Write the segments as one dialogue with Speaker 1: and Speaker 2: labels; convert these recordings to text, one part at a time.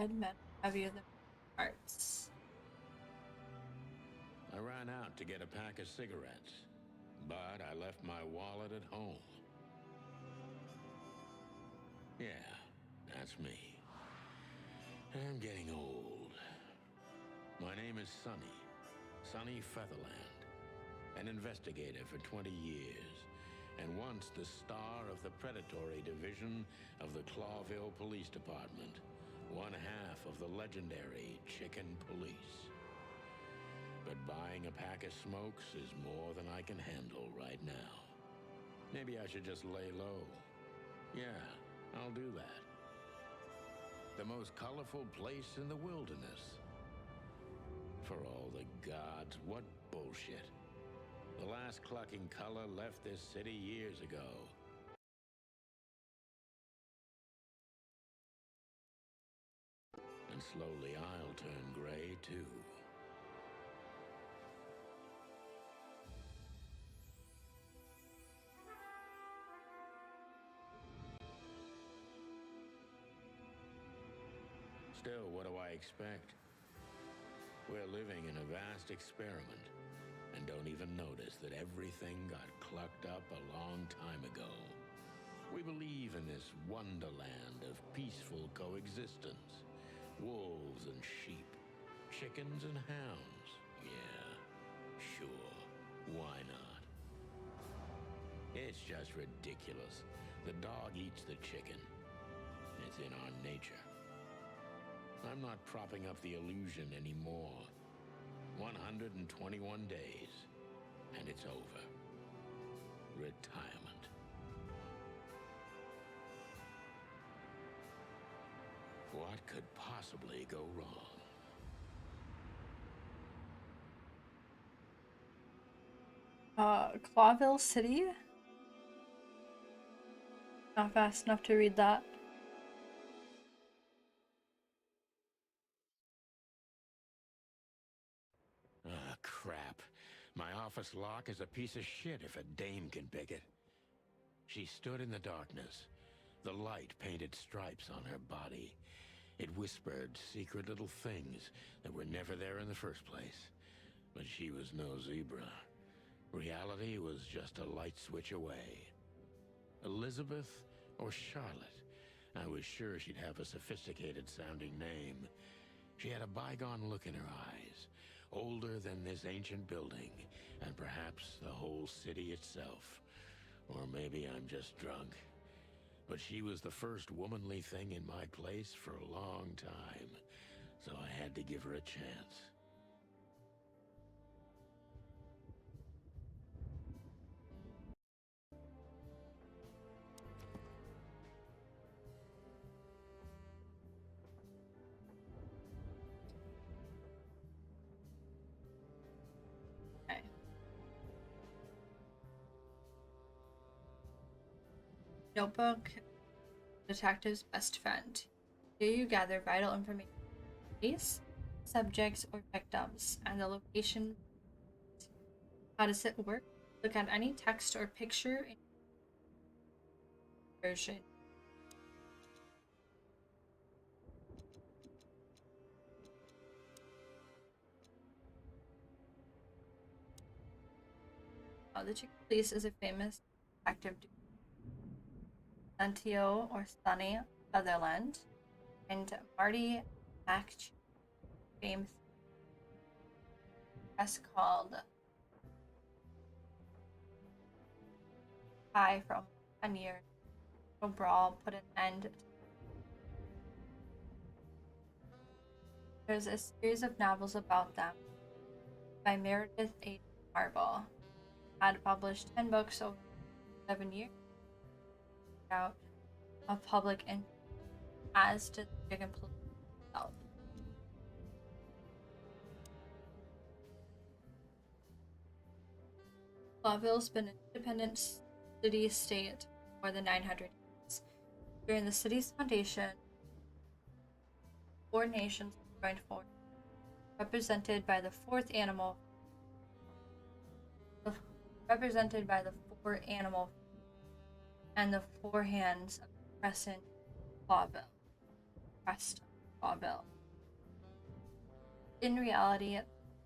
Speaker 1: Dead men heavier than hearts.
Speaker 2: I ran out to get a pack of cigarettes, but I left my wallet at home. Yeah, that's me. I'm getting old. My name is Sonny Featherland, an investigator for 20 years, and once the star of the predatory division of the Clawville Police Department, one half of the legendary Chicken Police. But buying a pack of smokes is more than I can handle right now. Maybe I should just lay low. Yeah, I'll do that. The most colorful place in the wilderness. For all the gods, what bullshit. The last clucking color left this city years ago. And slowly I'll turn gray too. Still, what do I expect? We're living in a vast experiment, and don't even notice that everything got clucked up a long time ago. We believe in this wonderland of peaceful coexistence. Wolves and sheep, chickens and hounds. Yeah, sure, why not? It's just ridiculous. The dog eats the chicken. It's in our nature. I'm not propping up the illusion anymore. 121 days, and it's over. Retirement. What could possibly go wrong?
Speaker 1: Clawville City? Not fast enough to read that.
Speaker 2: Ah, crap. My office lock is a piece of shit if a dame can pick it. She stood in the darkness. The light painted stripes on her body. It whispered secret little things that were never there in the first place. But she was no zebra. Reality was just a light switch away. Elizabeth or Charlotte? I was sure she'd have a sophisticated sounding name. She had a bygone look in her eyes, older than this ancient building, and perhaps the whole city itself. Or maybe I'm just drunk. But she was the first womanly thing in my place for a long time, so I had to give her a chance.
Speaker 1: Okay. Notebook, detective's best friend. Here you gather vital information on case, subjects, or victims, and the location. How does it work? Look at any text or picture in version. The Chicken Police is a famous detective Santio or Sunny Sutherland and Marty Mac James press called high for almost 10 years. A brawl put an end. There's a series of novels about them by Meredith A. Marble. Had published 10 books over 7 years out of public interest, as did the Chicken Police itself. Clawville's been an independent city-state for more than 900 years. During the city's foundation, 4 nations joined forces, represented by the represented by the 4 animal and the 4 hands of Crescent Clawville. Crest Clawville. In reality, the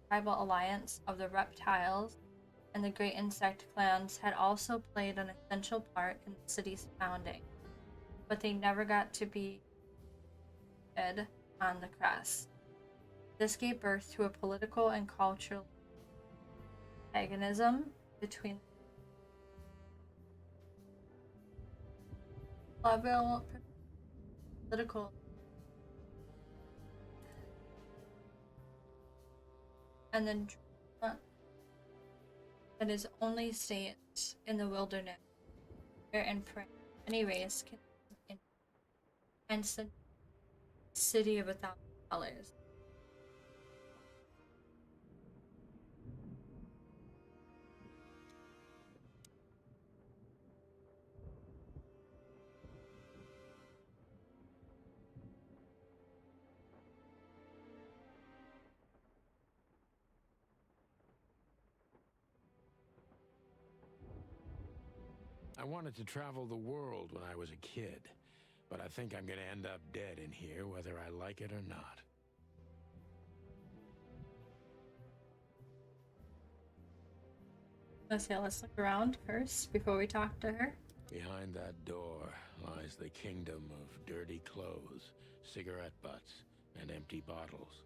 Speaker 1: tribal alliance of the reptiles and the great insect clans had also played an essential part in the city's founding, but they never got to be fed on the crest. This gave birth to a political and cultural antagonism between Clawville political and then that is only state in the wilderness where and for any race can in hence the city of 1,000 colors.
Speaker 2: I wanted to travel the world when I was a kid, but I think I'm gonna end up dead in here whether I like it or not.
Speaker 1: Let's look around first before we talk to her.
Speaker 2: Behind that door lies the kingdom of dirty clothes, cigarette butts, and empty bottles.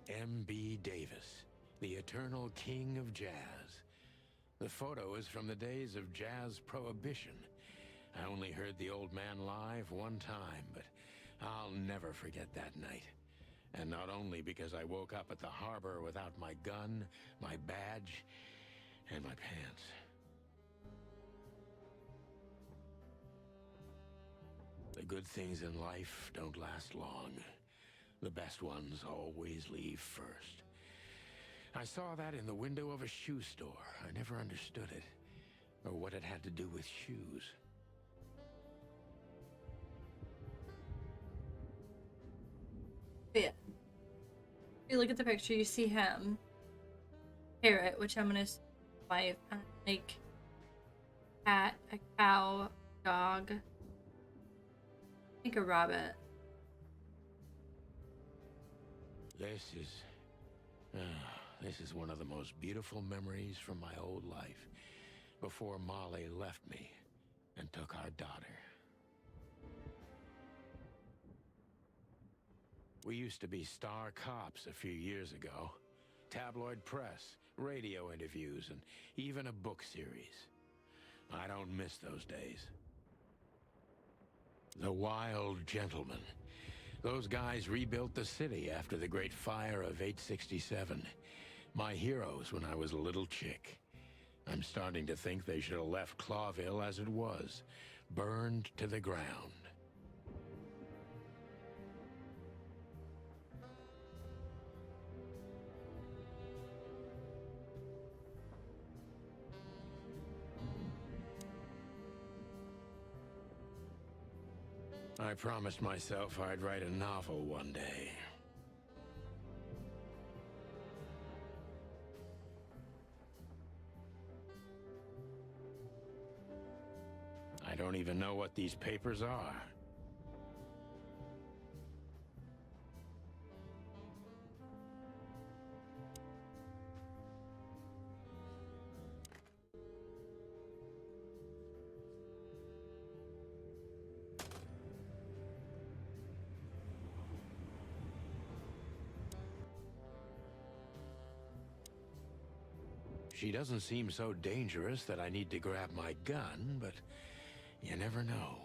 Speaker 2: M.B. Davis, the eternal king of jazz. The photo is from the days of jazz prohibition. I only heard the old man live one time, but I'll never forget that night. And not only because I woke up at the harbor without my gun, my badge, and my pants. The good things in life don't last long. The best ones always leave first. I saw that in the window of a shoe store. I never understood it, or what it had to do with shoes.
Speaker 1: But yeah, if you look at the picture, you see him, parrot, which I'm gonna wife, and like cat, a cow, dog, I think a rabbit.
Speaker 2: This is one of the most beautiful memories from my old life, before Molly left me and took our daughter. We used to be star cops a few years ago. Tabloid press, radio interviews, and even a book series. I don't miss those days. The Wild Gentlemen. Those guys rebuilt the city after the Great Fire of 867. My heroes when I was a little chick. I'm starting to think they should have left Clawville as it was, burned to the ground. I promised myself I'd write a novel one day. I don't even know what these papers are. She doesn't seem so dangerous that I need to grab my gun, but you never know.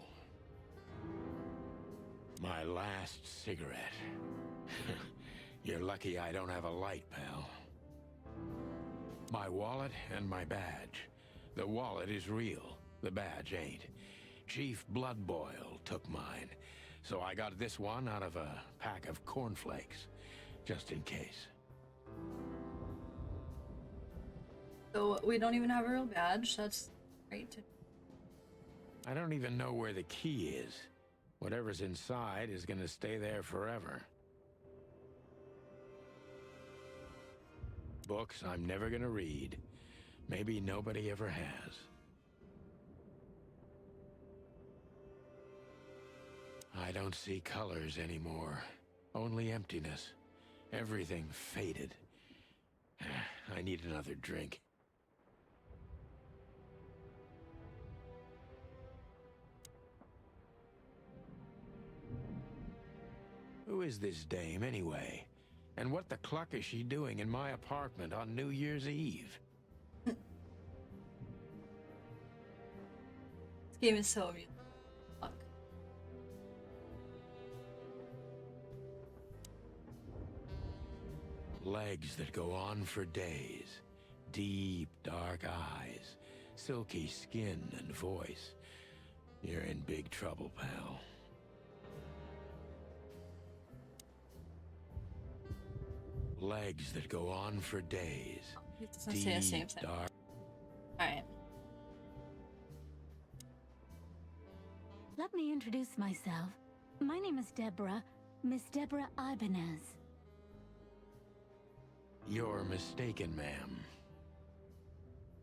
Speaker 2: My last cigarette. You're lucky I don't have a light, pal. My wallet and my badge. The wallet is real. The badge ain't. Chief Bloodboil took mine, so I got this one out of a pack of cornflakes, just in case.
Speaker 1: So we don't even have a real badge. That's great.
Speaker 2: I don't even know where the key is. Whatever's inside is gonna stay there forever. Books I'm never gonna read. Maybe nobody ever has. I don't see colors anymore. Only emptiness. Everything faded. I need another drink. Who is this dame, anyway? And what the cluck is she doing in my apartment on New Year's Eve?
Speaker 1: This game is so amusing. Fuck.
Speaker 2: Legs that go on for days. Deep, dark eyes. Silky skin and voice. You're in big trouble, pal. Legs that go on for days.
Speaker 1: It doesn't say the same thing.
Speaker 2: Dark.
Speaker 1: Alright.
Speaker 3: Let me introduce myself. My name is Deborah, Miss Deborah Ibanez.
Speaker 2: You're mistaken, ma'am.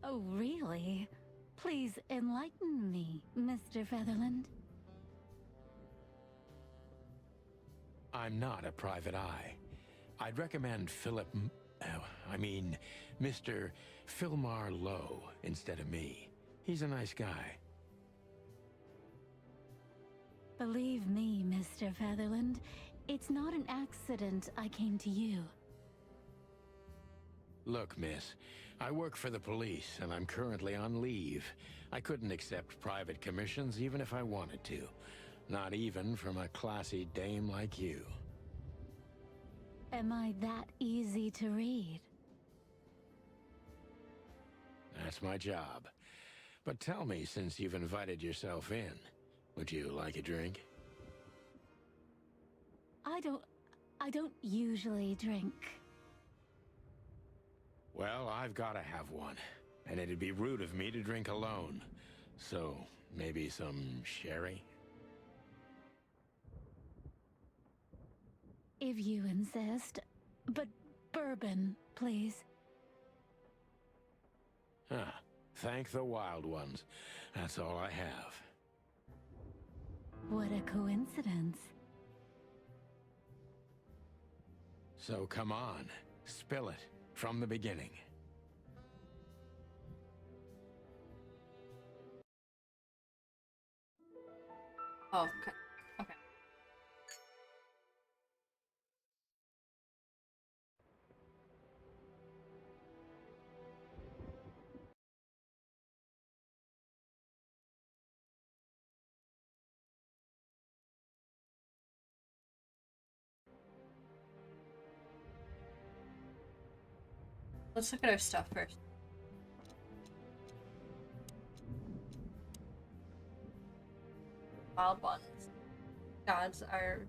Speaker 3: Oh, really? Please enlighten me, Mr. Featherland.
Speaker 2: I'm not a private eye. I'd recommend Mr. Philmar Lowe instead of me. He's a nice guy.
Speaker 3: Believe me, Mr. Featherland, it's not an accident I came to you.
Speaker 2: Look, miss, I work for the police, and I'm currently on leave. I couldn't accept private commissions even if I wanted to. Not even from a classy dame like you.
Speaker 3: Am I that easy to read?
Speaker 2: That's my job. But tell me, since you've invited yourself in, would you like a drink?
Speaker 3: I don't usually drink.
Speaker 2: Well, I've got to have one, and it'd be rude of me to drink alone. So, maybe some sherry?
Speaker 3: If you insist. But bourbon, please.
Speaker 2: Ah, thank the wild ones. That's all I have.
Speaker 3: What a coincidence.
Speaker 2: So come on, spill it from the beginning.
Speaker 1: Oh, okay. Okay. Let's look at our stuff first. Wild ones. Gods are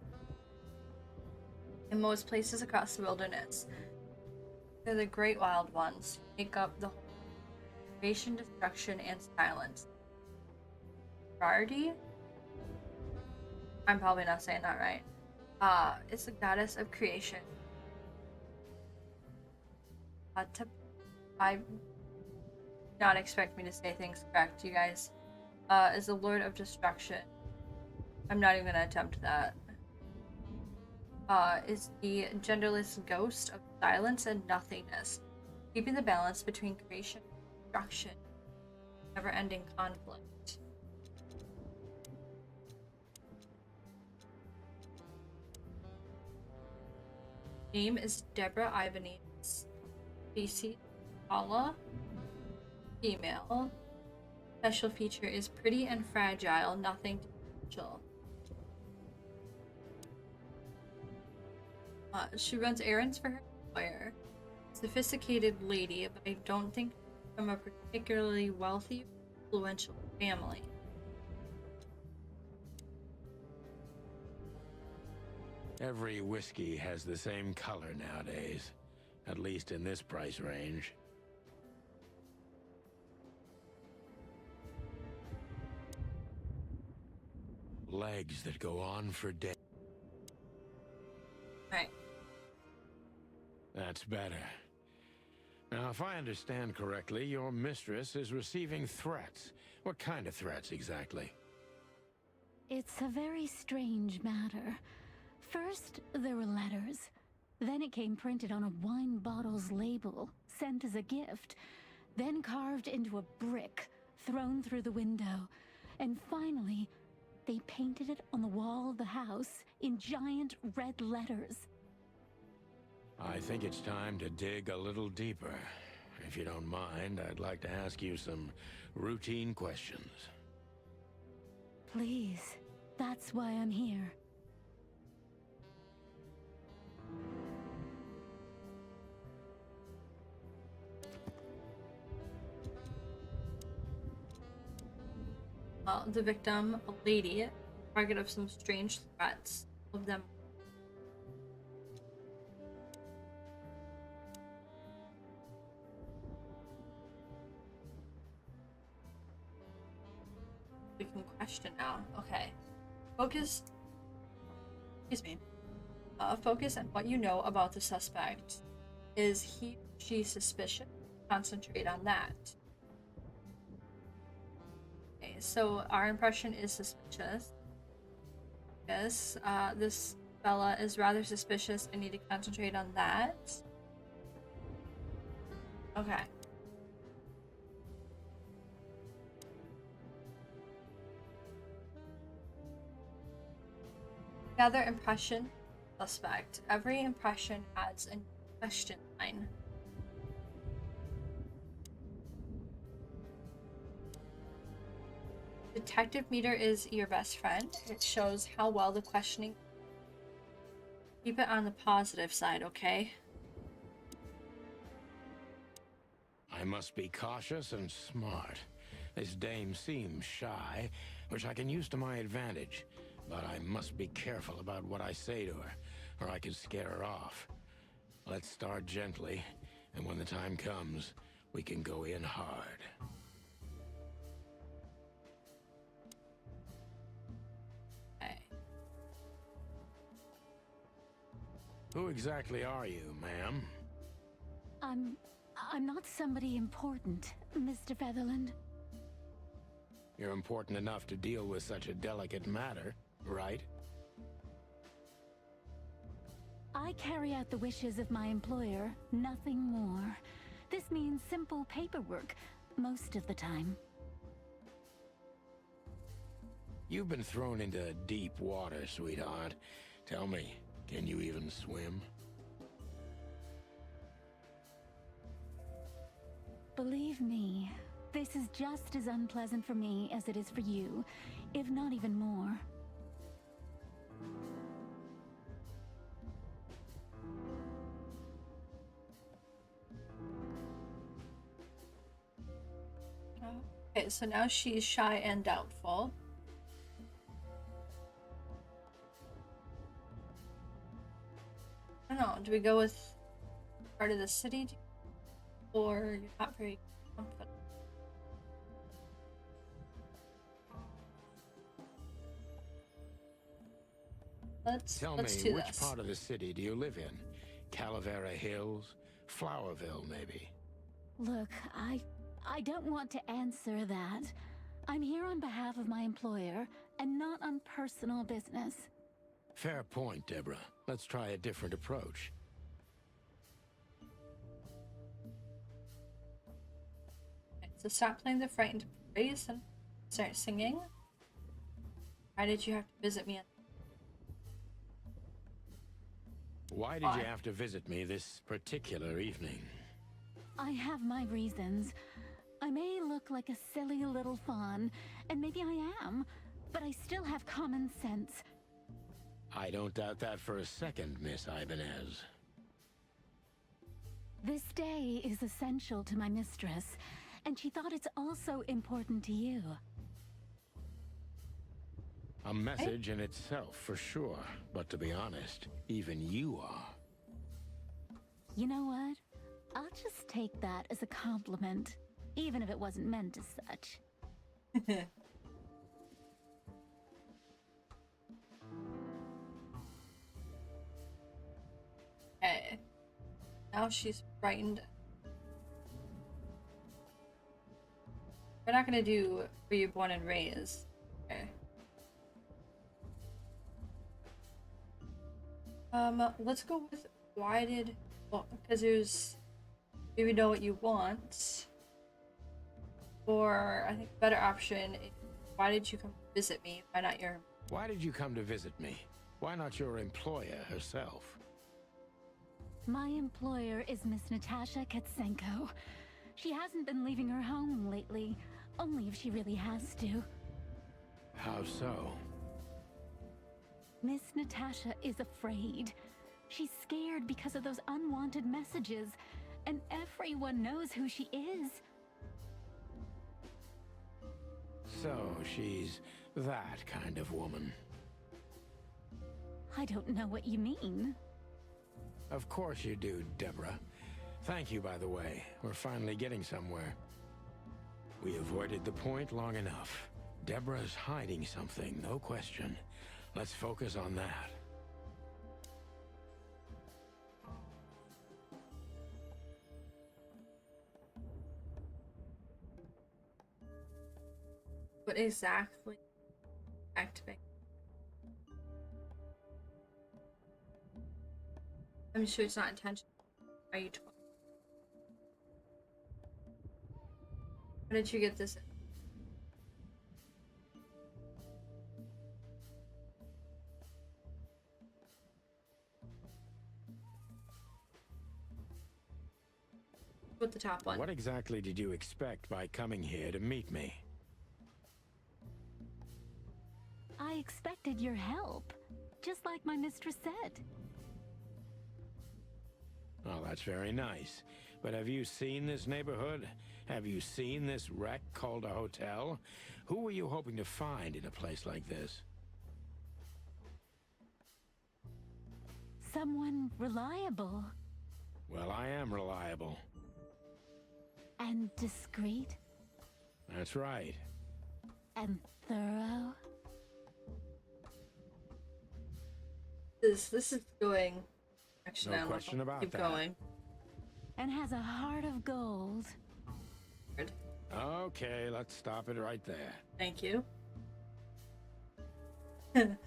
Speaker 1: in most places across the wilderness. They're the great wild ones, who make up the whole creation, destruction, and silence. Rarity? I'm probably not saying that right. It's the goddess of creation. I not expect me to say things correct, you guys. Is the Lord of Destruction. I'm not even gonna attempt that. Is the genderless ghost of silence and nothingness, keeping the balance between creation and destruction, never-ending conflict. Name is Deborah Ibanez. Species Allah. Female. Special feature is pretty and fragile, nothing special. She runs errands for her employer. Sophisticated lady, but I don't think from a particularly wealthy, influential family.
Speaker 2: Every whiskey has the same color nowadays, at least in this price range. Legs that go on for days.
Speaker 1: Right.
Speaker 2: That's better. Now if I understand correctly, your mistress is receiving threats. What kind of threats exactly?
Speaker 3: It's a very strange matter. First, there were letters. Then it came printed on a wine bottle's label, sent as a gift. Then carved into a brick, thrown through the window. And finally, they painted it on the wall of the house in giant red letters.
Speaker 2: I think it's time to dig a little deeper. If you don't mind, I'd like to ask you some routine questions.
Speaker 3: Please, that's why I'm here.
Speaker 1: The victim, a lady, target of some strange threats. All of them. We can question now. Okay. Focus. Excuse me. Focus on what you know about the suspect. Is he or she suspicious? Concentrate on that. Okay, so our impression is suspicious. Yes, this fella is rather suspicious. I need to concentrate on that. Okay. Gather impression, suspect. Every impression adds a question line. Detective meter is your best friend. It shows how well the questioning. Keep it on the positive side, okay?
Speaker 2: I must be cautious and smart. This dame seems shy, which I can use to my advantage. But I must be careful about what I say to her, or I could scare her off. Let's start gently, and when the time comes, we can go in hard.
Speaker 1: Okay.
Speaker 2: Who exactly are you, ma'am?
Speaker 3: I'm not somebody important, Mr. Featherland.
Speaker 2: You're important enough to deal with such a delicate matter, right?
Speaker 3: I carry out the wishes of my employer, nothing more. This means simple paperwork, most of the time.
Speaker 2: You've been thrown into deep water, sweetheart. Tell me, can you even swim?
Speaker 3: Believe me, this is just as unpleasant for me as it is for you, if not even more.
Speaker 1: Okay, so now she's shy and doubtful. I don't know, do we go with part of the city? Or you're not very confident? Let's
Speaker 2: Tell
Speaker 1: do
Speaker 2: me, which
Speaker 1: this.
Speaker 2: part of the city do you live in? Calavera Hills? Flowerville, maybe?
Speaker 3: Look, I don't want to answer that. I'm here on behalf of my employer, and not on personal business.
Speaker 2: Fair point, Deborah. Let's try a different approach.
Speaker 1: Okay, so stop playing the frightened praise and start singing. Why did you have to visit me?
Speaker 2: Why did you have to visit me this particular evening?
Speaker 3: I have my reasons. I may look like a silly little fawn, and maybe I am, but I still have common sense.
Speaker 2: I don't doubt that for a second, Miss Ibanez.
Speaker 3: This day is essential to my mistress, and she thought it's also important to you.
Speaker 2: A message in itself, for sure. But to be honest, even you are.
Speaker 3: You know what? I'll just take that as a compliment, even if it wasn't meant as such.
Speaker 1: Okay. Now she's frightened. We're not gonna do where you're born and raised. Okay. Let's go with why did, well, because there's, you know what you want. Or I think a better option is, why did you come visit me? Why not your...
Speaker 2: Why did you come to visit me? Why not your employer herself?
Speaker 3: My employer is Miss Natasha Katsenko. She hasn't been leaving her home lately, only if she really has to.
Speaker 2: How so?
Speaker 3: Miss Natasha is afraid. She's scared because of those unwanted messages, and everyone knows who she is.
Speaker 2: So she's that kind of woman.
Speaker 3: I don't know what you mean.
Speaker 2: Of course you do, Deborah. Thank you, by the way. We're finally getting somewhere. We avoided the point long enough. Deborah's hiding something, no question. Let's focus on that.
Speaker 1: What exactly activate? I'm sure it's not intentional. Are you told? How did you get this? With the top one.
Speaker 2: What exactly did you expect by coming here to meet me?
Speaker 3: I expected your help, just like my mistress said.
Speaker 2: Well, that's very nice. But have you seen this neighborhood? Have you seen this wreck called a hotel? Who were you hoping to find in a place like this?
Speaker 3: Someone reliable.
Speaker 2: Well, I am reliable.
Speaker 3: And discreet.
Speaker 2: That's right.
Speaker 3: And thorough.
Speaker 1: This is going. Actually,
Speaker 2: No question about
Speaker 1: keep
Speaker 2: that.
Speaker 1: going.
Speaker 3: And has a heart of gold.
Speaker 1: Good.
Speaker 2: Okay, let's stop it right there.
Speaker 1: Thank you. Do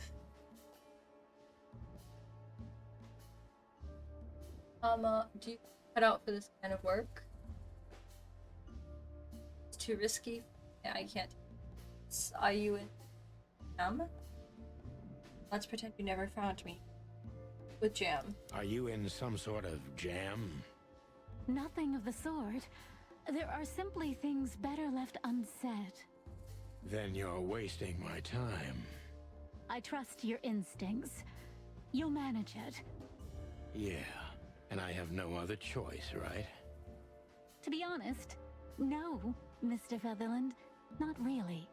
Speaker 1: you cut out for this kind of work? It's too risky. Yeah, I can't. Are you in jam? Let's pretend you never found me. With jam.
Speaker 2: Are you in some sort of jam?
Speaker 3: Nothing of the sort. There are simply things better left unsaid.
Speaker 2: Then you're wasting my time.
Speaker 3: I trust your instincts. You'll manage it.
Speaker 2: Yeah, and I have no other choice, right?
Speaker 3: To be honest, no, Mr. Featherland. Not really.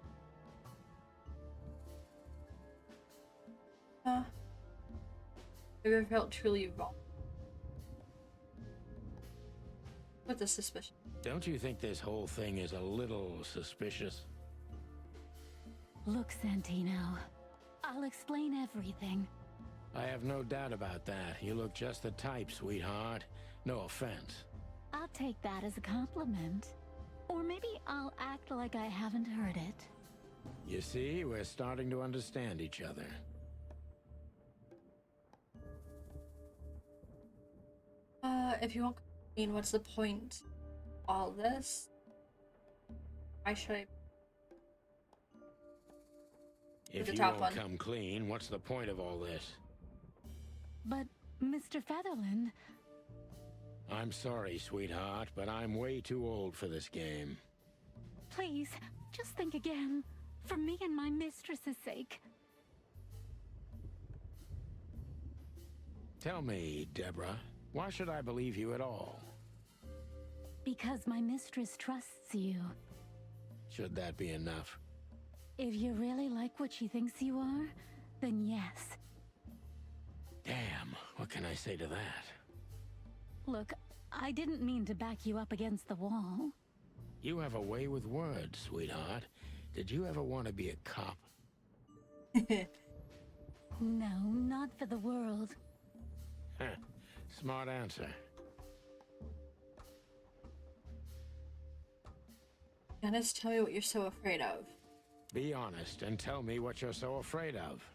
Speaker 1: Have you ever felt truly wrong? With the suspicion.
Speaker 2: Don't you think this whole thing is a little suspicious?
Speaker 3: Look, Santino. I'll explain everything.
Speaker 2: I have no doubt about that. You look just the type, sweetheart. No offense.
Speaker 3: I'll take that as a compliment. Or maybe I'll act like I haven't heard it.
Speaker 2: You see, we're starting to understand each other.
Speaker 1: If you won't complain, what's the point of all this? Why should I?
Speaker 2: If
Speaker 1: the
Speaker 2: you
Speaker 1: top
Speaker 2: won't
Speaker 1: one.
Speaker 2: come clean, what's the point of all this?
Speaker 3: But, Mr. Featherland...
Speaker 2: I'm sorry, sweetheart, but I'm way too old for this game.
Speaker 3: Please, just think again. For me and my mistress's sake.
Speaker 2: Tell me, Deborah, why should I believe you at all?
Speaker 3: Because my mistress trusts you.
Speaker 2: Should that be enough?
Speaker 3: If you really like what she thinks you are, then yes.
Speaker 2: Damn, what can I say to that?
Speaker 3: Look, I didn't mean to back you up against the wall.
Speaker 2: You have a way with words, sweetheart. Did you ever want to be a cop?
Speaker 3: No, not for the world.
Speaker 2: Heh, smart answer.
Speaker 1: Dennis, tell me what you're so afraid of.
Speaker 2: Be honest and tell me what you're so afraid of.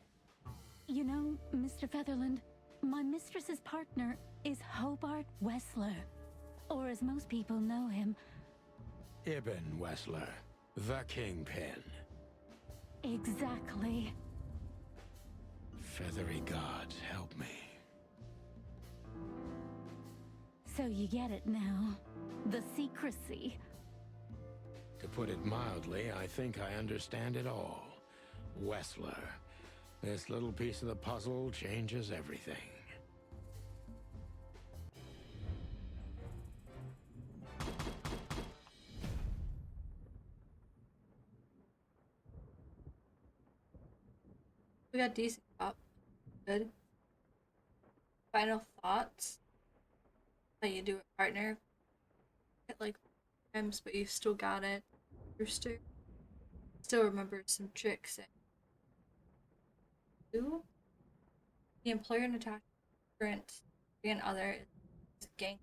Speaker 3: You know, Mr. Featherland, my mistress's partner is Hobart Wessler. Or as most people know him,
Speaker 2: Ibn Wessler, the Kingpin.
Speaker 3: exactly.
Speaker 2: Feathery gods, help me.
Speaker 3: So you get it now. The secrecy.
Speaker 2: To put it mildly, I think I understand it all. Wessler. This little piece of the puzzle changes everything.
Speaker 1: We got decent up. Good. Final thoughts? How you do it, partner? Hit like times, but you still got it. Rooster. Still remember some tricks. Two. The employer and attached current and other is gang